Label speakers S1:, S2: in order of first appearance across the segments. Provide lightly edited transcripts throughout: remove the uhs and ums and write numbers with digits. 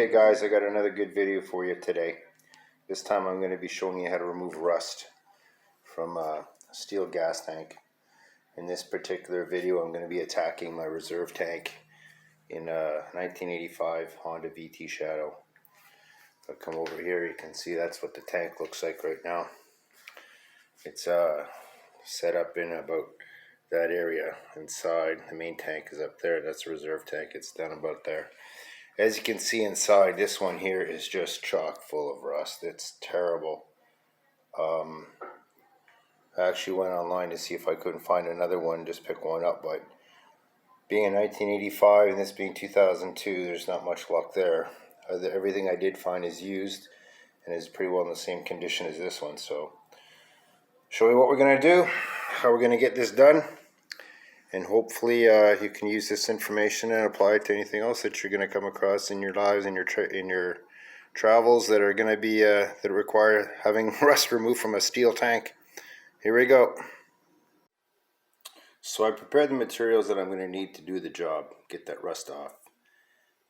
S1: Okay guys, I got another good video for you today. This time I'm going to be showing you how to remove rust from a steel gas tank. In this particular video I'm going to be attacking my reserve tank in a 1985 Honda VT Shadow. If I come over here, you can see that's what the tank looks like right now. It's set up in about that area inside. The main tank is up there, that's the reserve tank, it's down about there. As you can see inside, this one here is just chock full of rust. It's terrible. I actually went online to see if I couldn't find another one, just pick one up, but being in 1985 and this being 2002, there's not much luck there. Everything I did find is used and is pretty well in the same condition as this one. So show you what we're going to do, how we're going to get this done, and hopefully you can use this information and apply it to anything else that you're going to come across in your lives, in your travels that are going to be that require having rust removed from a steel tank. Here we go. So I prepared the materials that I'm going to need to do the job, get that rust off.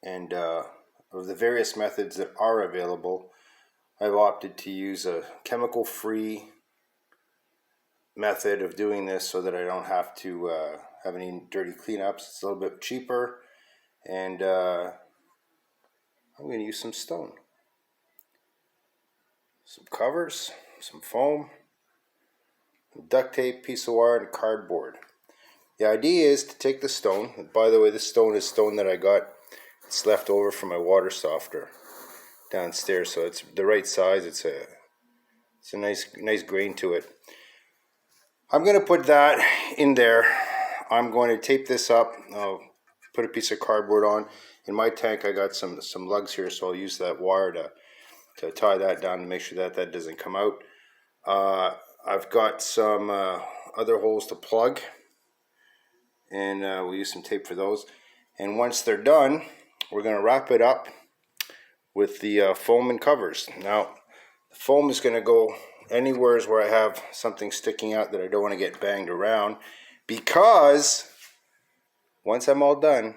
S1: And of the various methods that are available, I've opted to use a chemical-free method of doing this so that I don't have to have any dirty cleanups. It's a little bit cheaper, and I'm going to use some stone, some covers, some foam, duct tape, piece of wire, and cardboard. The idea is to take the stone. By the way, this stone is stone that I got. It's left over from my water softener downstairs, so it's the right size. It's a nice grain to it. I'm going to put that in there. I'm going to tape this up. I'll put a piece of cardboard on. In my tank I got some lugs here, so I'll use that wire to tie that down to make sure that that doesn't come out. I've got some other holes to plug, and we'll use some tape for those. And once they're done, we're going to wrap it up with the foam and covers. Now, the foam is going to go anywhere where I have something sticking out that I don't want to get banged around, because once I'm all done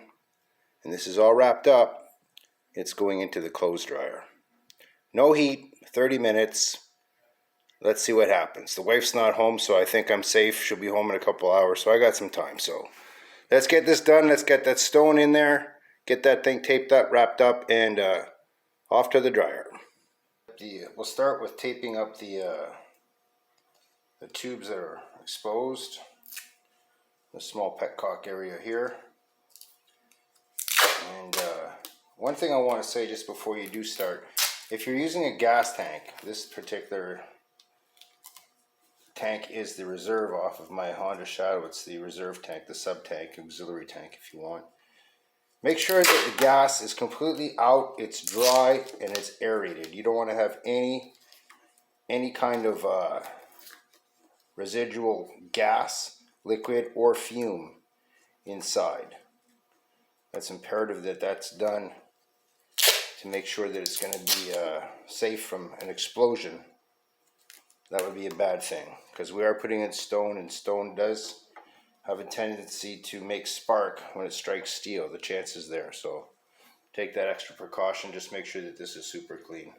S1: and this is all wrapped up, it's going into the clothes dryer. No heat, 30 minutes. Let's see what happens. The wife's not home, so I think I'm safe. She'll be home in a couple hours, so I got some time. So let's get this done. Let's get that stone in there, get that thing taped up, wrapped up, and off to the dryer. We'll start with taping up the tubes that are exposed, the small petcock area here. And one thing I want to say just before you do start, if you're using a gas tank, this particular tank is the reserve off of my Honda Shadow. It's the reserve tank, the sub tank, auxiliary tank if you want. Make sure that the gas is completely out, it's dry, and it's aerated. You don't want to have any kind of residual gas, liquid, or fume inside. That's imperative that that's done to make sure that it's going to be safe from an explosion. That would be a bad thing, because we are putting in stone, and stone does have a tendency to make spark when it strikes steel. The chance is there, so take that extra precaution. Just make sure that this is super clean.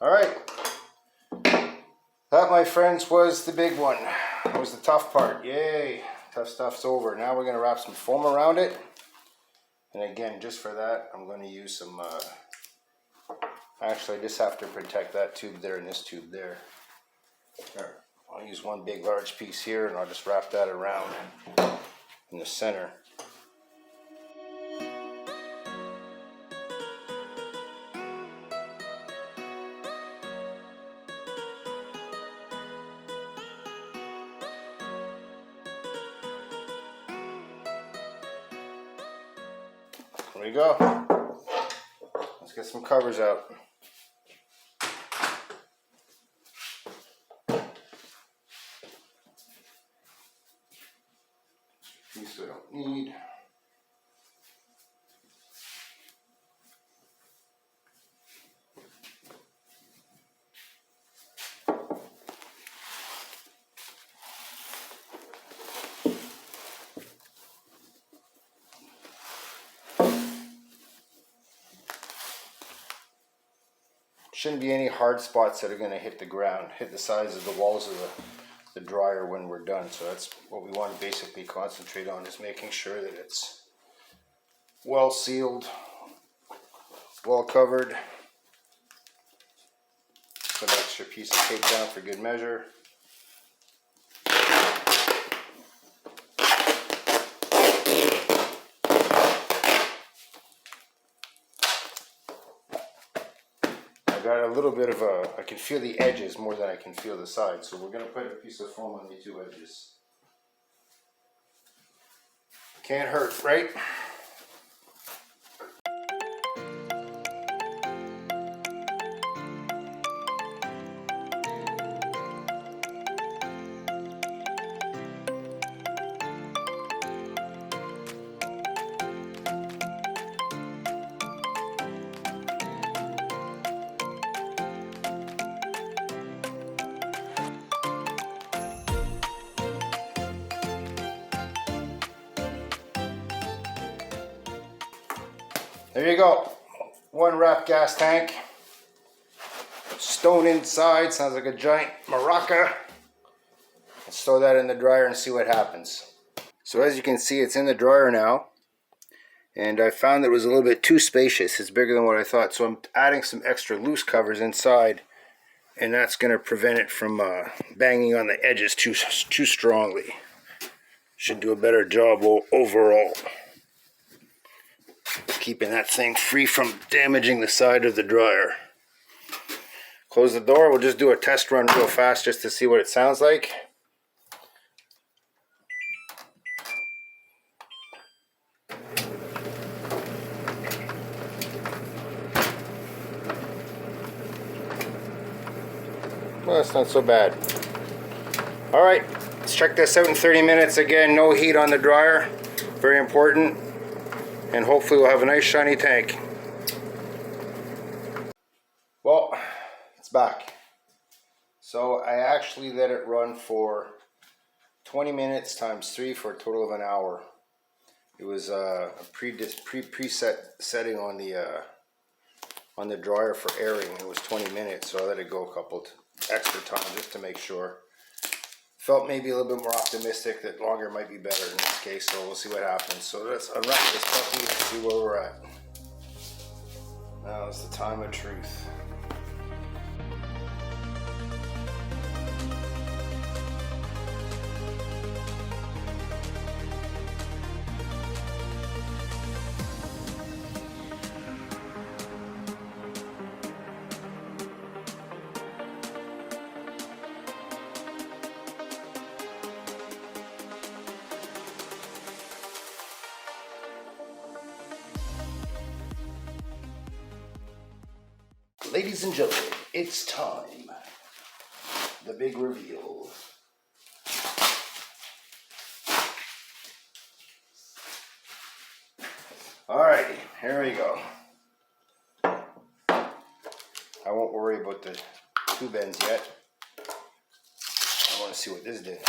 S1: Alright, that, my friends, was the big one. That was the tough part. Yay, tough stuff's over. Now we're going to wrap some foam around it. And again, just for that, I'm going to use some, actually I just have to protect that tube there and this tube there. I'll use one big large piece here, and I'll just wrap that around in the center. There we go. Let's get some covers out. These we don't need. Shouldn't be any hard spots that are going to hit the ground, hit the sides of the walls of the dryer when we're done. So that's what we want to basically concentrate on, is making sure that it's well sealed, well covered. Put an extra piece of tape down for good measure. I got a little bit of I can feel the edges more than I can feel the sides, so we're going to put a piece of foam on the two edges. Can't hurt, right? There you go. One wrap gas tank. Stone inside. Sounds like a giant maraca. Let's throw that in the dryer and see what happens. So as you can see, it's in the dryer now. And I found that it was a little bit too spacious. It's bigger than what I thought. So I'm adding some extra loose covers inside. And that's going to prevent it from banging on the edges too strongly. Should do a better job overall. Keeping that thing free from damaging the side of the dryer. Close the door. We'll just do a test run real fast just to see what it sounds like. Well, that's not so bad. Alright, let's check this out in 30 minutes. Again, no heat on the dryer. Very important. And hopefully we'll have a nice shiny tank. Well, it's back. So I actually let it run for 20 minutes times 3 for a total of an hour. It was a preset setting on the dryer for airing. It was 20 minutes, so I let it go a couple extra times just to make sure. Felt maybe a little bit more optimistic that longer might be better in this case, so we'll see what happens. So let's unwrap this puppy and see where we're at. Now is the time of truth. Ladies and gentlemen, it's time. The big reveal. Alrighty, here we go. I won't worry about the tube ends yet. I want to see what this did.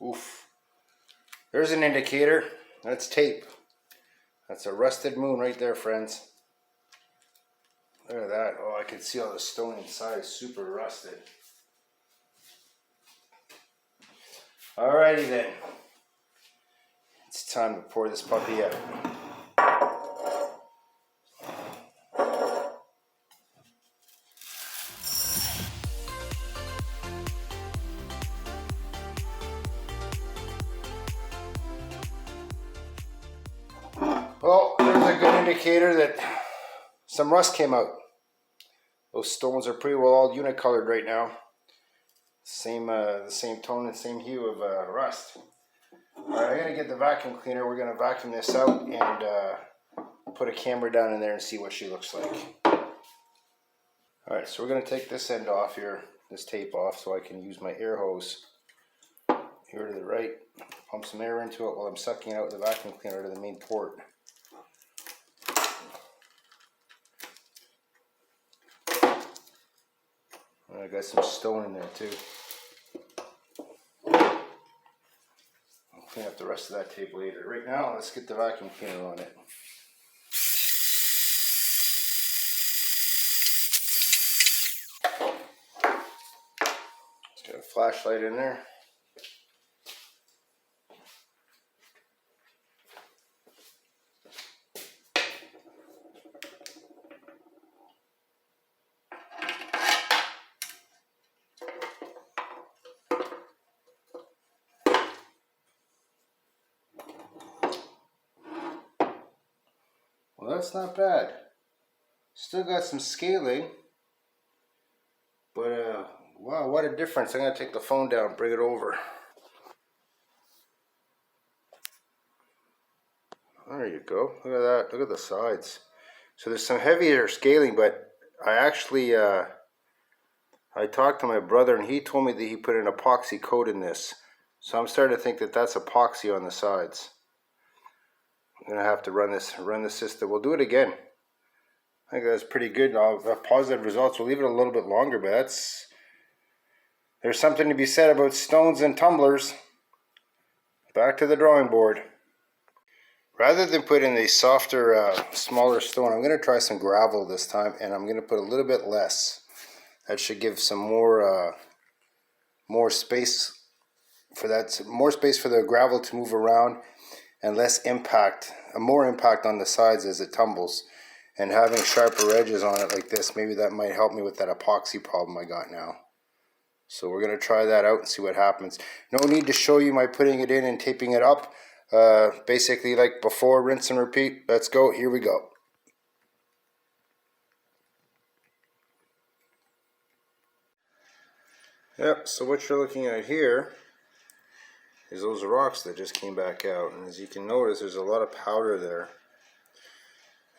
S1: Oof. There's an indicator. That's tape. That's a rusted moon right there, friends. Look at that. Oh, I can see all the stone inside. Super rusted. Alrighty then. It's time to pour this puppy out. indicator that some rust came out. Those stones are pretty well all unicolored right now. The same tone and same hue of rust. Alright, I'm going to get the vacuum cleaner. We're going to vacuum this out and put a camera down in there and see what she looks like. Alright, so we're going to take this end off here, this tape off, so I can use my air hose here to the right, pump some air into it while I'm sucking out the vacuum cleaner to the main port. And I got some stone in there too. I'll clean up the rest of that tape later. Right now, let's get the vacuum cleaner on it. Let's get a flashlight in there. Well, that's not bad. Still got some scaling, but wow, what a difference. I'm going to take the phone down and bring it over. There you go. Look at that. Look at the sides. So there's some heavier scaling, but I actually, I talked to my brother and he told me that he put an epoxy coat in this. So I'm starting to think that that's epoxy on the sides. I'm going to have to run the system. We'll do it again. I think that's pretty good. I'll have positive results. We'll leave it a little bit longer, but there's something to be said about stones and tumblers. Back to the drawing board. Rather than put in a softer, smaller stone, I'm going to try some gravel this time, and I'm going to put a little bit less. That should give some more space for that, more space for the gravel to move around, and less impact, more impact on the sides as it tumbles. And having sharper edges on it like this, maybe that might help me with that epoxy problem I got now. So we're going to try that out and see what happens. No need to show you my putting it in and taping it up. Basically like before, rinse and repeat. Let's go. Here we go. Yep, so what you're looking at here is those rocks that just came back out. And as you can notice, there's a lot of powder there.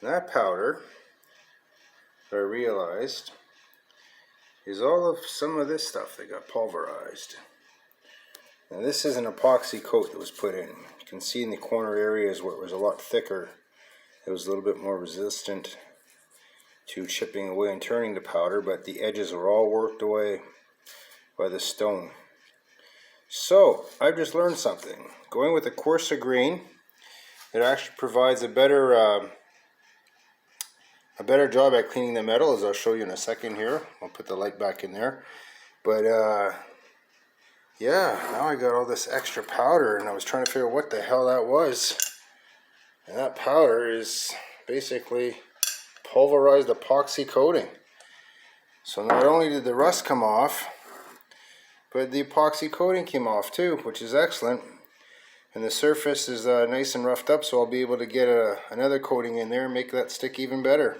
S1: And that powder, I realized, is all of some of this stuff that got pulverized. Now this is an epoxy coat that was put in. You can see in the corner areas where it was a lot thicker, it was a little bit more resistant to chipping away and turning the powder, but the edges were all worked away by the stone. So I've just learned something. Going with a coarser grain, it actually provides a better job at cleaning the metal, as I'll show you in a second here. I'll put the light back in there. But yeah, now I got all this extra powder and I was trying to figure out what the hell that was. And that powder is basically pulverized epoxy coating. So not only did the rust come off, but the epoxy coating came off too, which is excellent. And the surface is nice and roughed up, so I'll be able to get another coating in there and make that stick even better.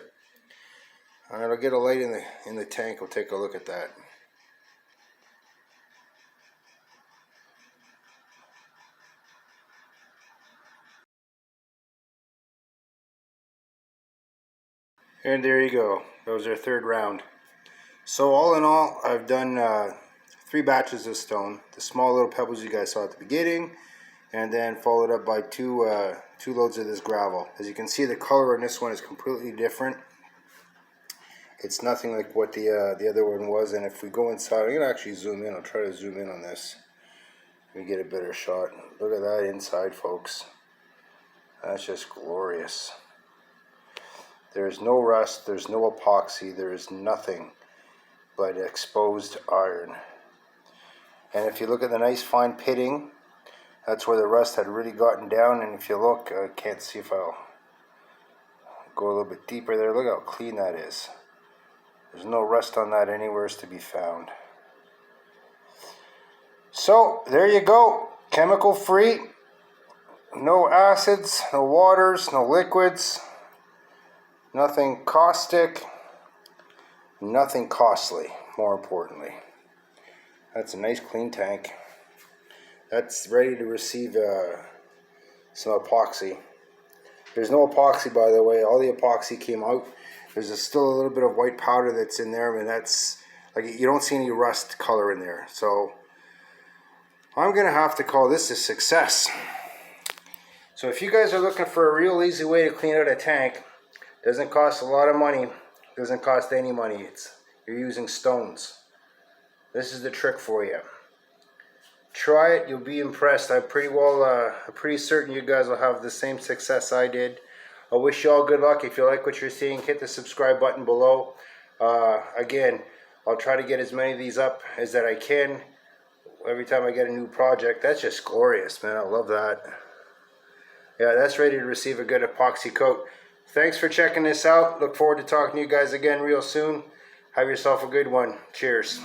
S1: Alright, I'll get a light in the tank. We'll take a look at that. And there you go. That was our third round. So all in all, I've done 3 batches of stone. The small little pebbles you guys saw at the beginning, and then followed up by two loads of this gravel. As you can see, the color on this one is completely different. It's nothing like what the other one was. And if we go inside, I'm going to actually zoom in. I'll try to zoom in on this. Let me get a better shot. Look at that inside, folks. That's just glorious. There's no rust, there's no epoxy, there is nothing but exposed iron. And if you look at the nice fine pitting, that's where the rust had really gotten down. And if you look, I can't see if I'll go a little bit deeper there. Look how clean that is. There's no rust on that anywhere to be found. So there you go, chemical free, no acids, no waters, no liquids. Nothing caustic, nothing costly, more importantly. That's a nice clean tank. That's ready to receive some epoxy. There's no epoxy, by the way. All the epoxy came out. There's still a little bit of white powder that's in there, and that's like, you don't see any rust color in there. So I'm gonna have to call this a success. So if you guys are looking for a real easy way to clean out a tank, doesn't cost a lot of money, doesn't cost any money. You're using stones. This is the trick for you. Try it, you'll be impressed. I'm pretty certain you guys will have the same success I did. I wish you all good luck. If you like what you're seeing, hit the subscribe button below. Again, I'll try to get as many of these up as that I can every time I get a new project. That's just glorious, man. I love that. Yeah, that's ready to receive a good epoxy coat. Thanks for checking this out. Look forward to talking to you guys again real soon. Have yourself a good one. Cheers.